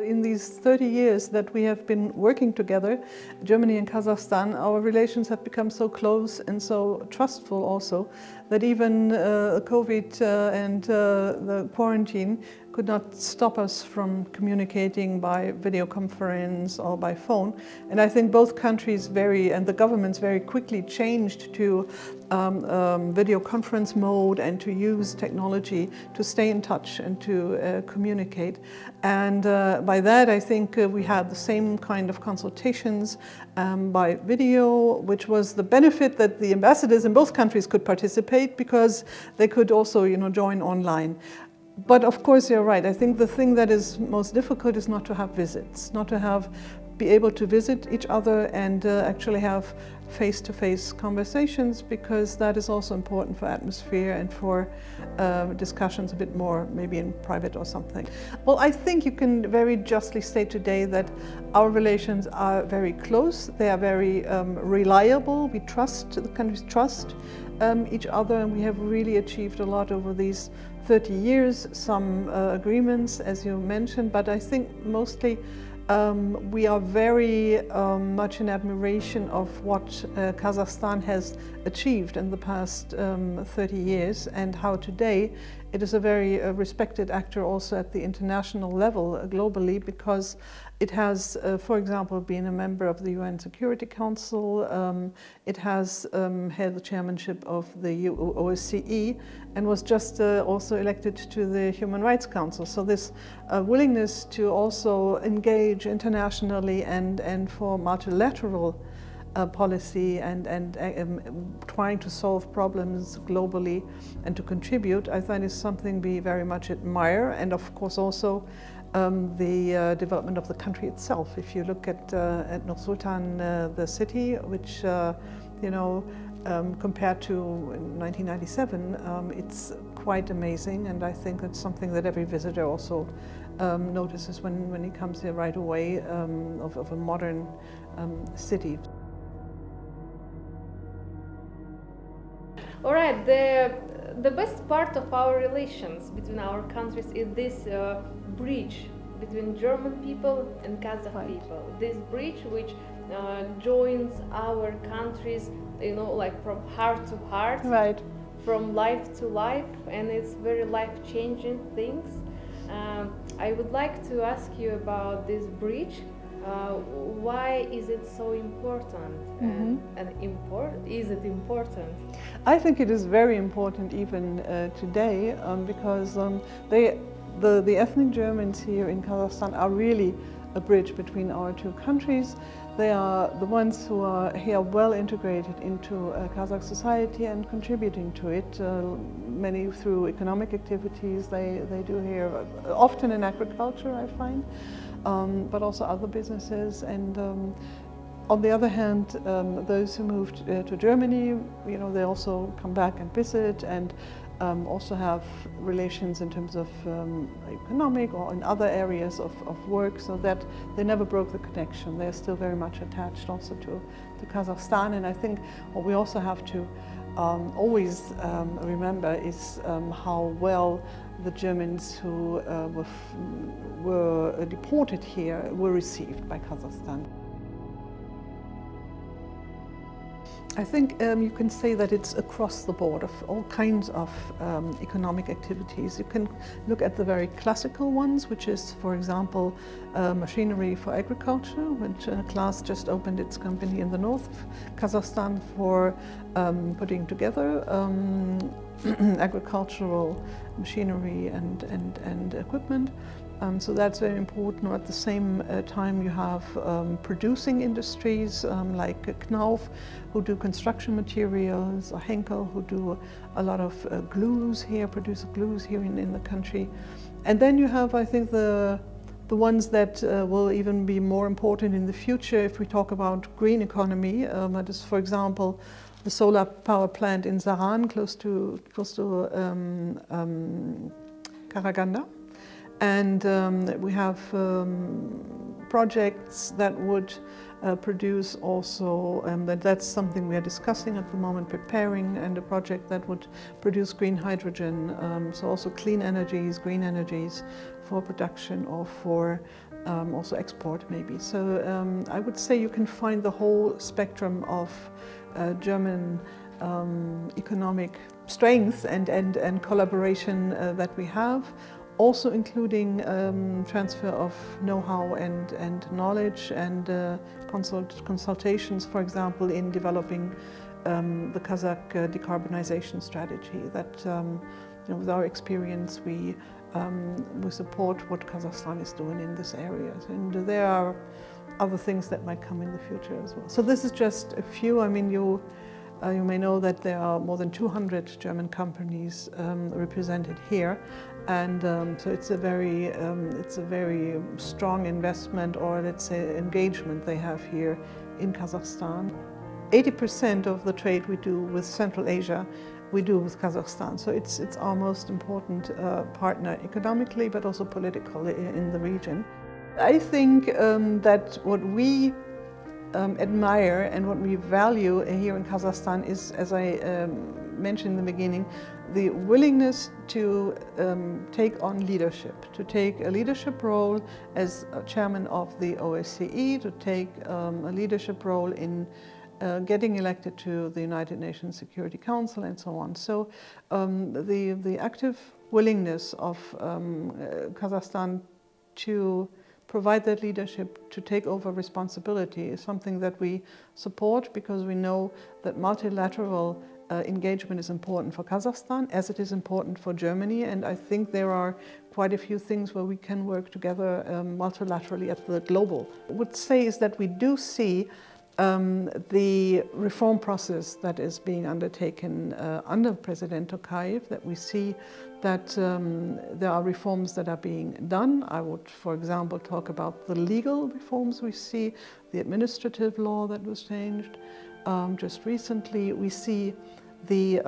In these 30 years that we have been working together, Germany and Kazakhstan, our relations have become so close and so trustful also that even COVID and the quarantine could not stop us from communicating by video conference or by phone. And I think both countries and the governments very quickly changed to video conference mode and to use technology to stay in touch and to communicate. And by that I think we had the same kind of consultations by video, which was the benefit that the ambassadors in both countries could participate because they could also, join online. But of course you're right. I think the thing that is most difficult is not to have visits, not to be able to visit each other and actually have face-to-face conversations, because that is also important for atmosphere and for discussions a bit more maybe in private or something. Well, I think you can very justly say today that our relations are very close. They are very reliable. The countries trust each other, and we have really achieved a lot over these 30 years, some agreements, as you mentioned, but I think mostly we are very much in admiration of what Kazakhstan has achieved in the past 30 years and how today it is a very respected actor also at the international level globally, because it has, for example, been a member of the UN Security Council. It has held the chairmanship of the OSCE and was just also elected to the Human Rights Council. So this willingness to also engage internationally and for multilateral policy and trying to solve problems globally and to contribute, I find is something we very much admire. And of course also the development of the country itself. If you look at Nur-Sultan, the city, which compared to 1997, it's quite amazing, and I think it's something that every visitor also notices when he comes here right away, of a modern city. All right, the best part of our relations between our countries is this bridge between German people and Kazakh people. This bridge which joins our countries, like from heart to heart, right, from life to life, and it's very life-changing things. I would like to ask you about this bridge. Why is it so important? Is it important? I think it is very important even today, because the ethnic Germans here in Kazakhstan are really a bridge between our two countries. They are the ones who are here well integrated into Kazakh society and contributing to it, many through economic activities they do here, often in agriculture I find, but also other businesses. And on the other hand, those who moved to Germany, they also come back and visit and also have relations in terms of economic or in other areas of work, so that they never broke the connection. They're still very much attached also to Kazakhstan. And I think what we also have to always remember is how well the Germans who were deported here were received by Kazakhstan. I think you can say that it's across the board of all kinds of economic activities. You can look at the very classical ones, which is, for example, machinery for agriculture, which Claas just opened its company in the north of Kazakhstan for putting together agricultural machinery and equipment. So that's very important. At the same time, you have producing industries like Knauf, who do construction materials, or Henkel, who do a lot of glues here, produce glues here in the country. And then you have, I think, the ones that will even be more important in the future if we talk about green economy. That is, for example, the solar power plant in Saran, close to Karaganda. And we have projects that would produce also, that's something we are discussing at the moment, preparing, and a project that would produce green hydrogen, so also clean energies, green energies for production or for also export maybe. So I would say you can find the whole spectrum of German economic strength and collaboration that we have, also including transfer of know-how and knowledge and consultations, for example, in developing the Kazakh decarbonization strategy. That with our experience, we support what Kazakhstan is doing in this area, and there are other things that might come in the future as well. So this is just a few. I mean, you may know that there are more than 200 German companies represented here, and so it's a very strong investment, or let's say engagement they have here in Kazakhstan. 80% of the trade we do with Central Asia, we do with Kazakhstan. So it's our most important partner economically, but also politically in the region. I think that what we admire and what we value here in Kazakhstan is, as I mentioned in the beginning, the willingness to take on leadership, to take a leadership role as chairman of the OSCE, to take a leadership role in getting elected to the United Nations Security Council and so on. So the active willingness of Kazakhstan to provide that leadership, to take over responsibility, is something that we support, because we know that multilateral engagement is important for Kazakhstan, as it is important for Germany, and I think there are quite a few things where we can work together multilaterally at the global. What I would say is that we do see the reform process that is being undertaken under President Tokayev, that we see that there are reforms that are being done. I would, for example, talk about the legal reforms we see, the administrative law that was changed just recently. We see the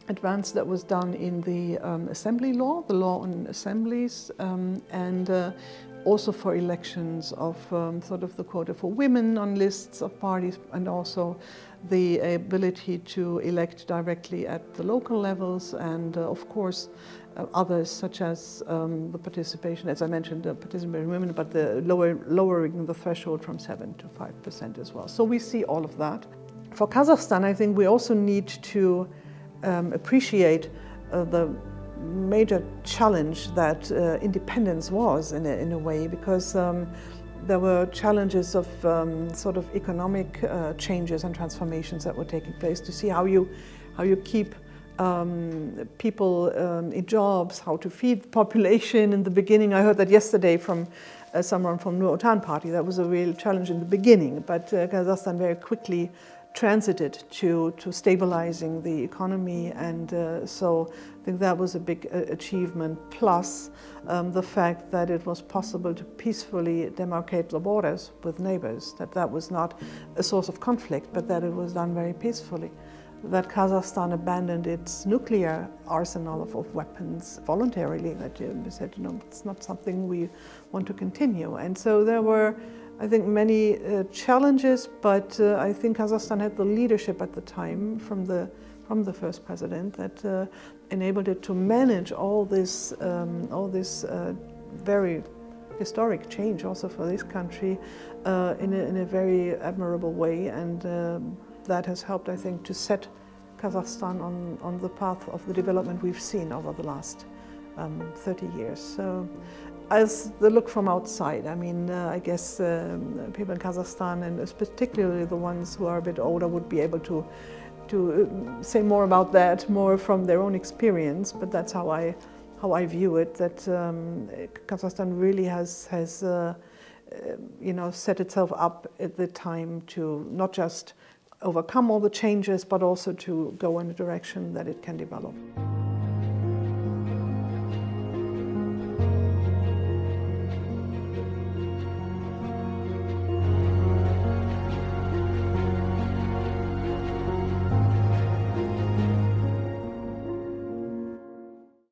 advance that was done in the assembly law, the law on assemblies, and also for elections of sort of the quota for women on lists of parties, and also the ability to elect directly at the local levels, and of course others, such as the participation, as I mentioned, the participation of women, but the lowering the threshold from 7% to 5% as well. So we see all of that. For Kazakhstan, I think we also need to appreciate the major challenge that independence was in a way, because there were challenges of sort of economic changes and transformations that were taking place, to see how you keep people in jobs, how to feed the population. In the beginning, I heard that yesterday from someone from Nur Otan party. That was a real challenge in the beginning, but Kazakhstan very quickly transited to stabilizing the economy, and so I think that was a big achievement, plus the fact that it was possible to peacefully demarcate the borders with neighbors, that was not a source of conflict, but that it was done very peacefully, that Kazakhstan abandoned its nuclear arsenal of weapons voluntarily, that we said, it's not something we want to continue. And so there were, I think, many challenges, but I think Kazakhstan had the leadership at the time from the first president that enabled it to manage all this very historic change also for this country in a very admirable way, and that has helped, I think, to set Kazakhstan on the path of the development we've seen over the last 30 years. So, as the look from outside, I mean, I guess people in Kazakhstan, and particularly the ones who are a bit older, would be able to say more about that, more from their own experience. But that's how I view it. That Kazakhstan really has set itself up at the time to not just overcome all the changes, but also to go in a direction that it can develop.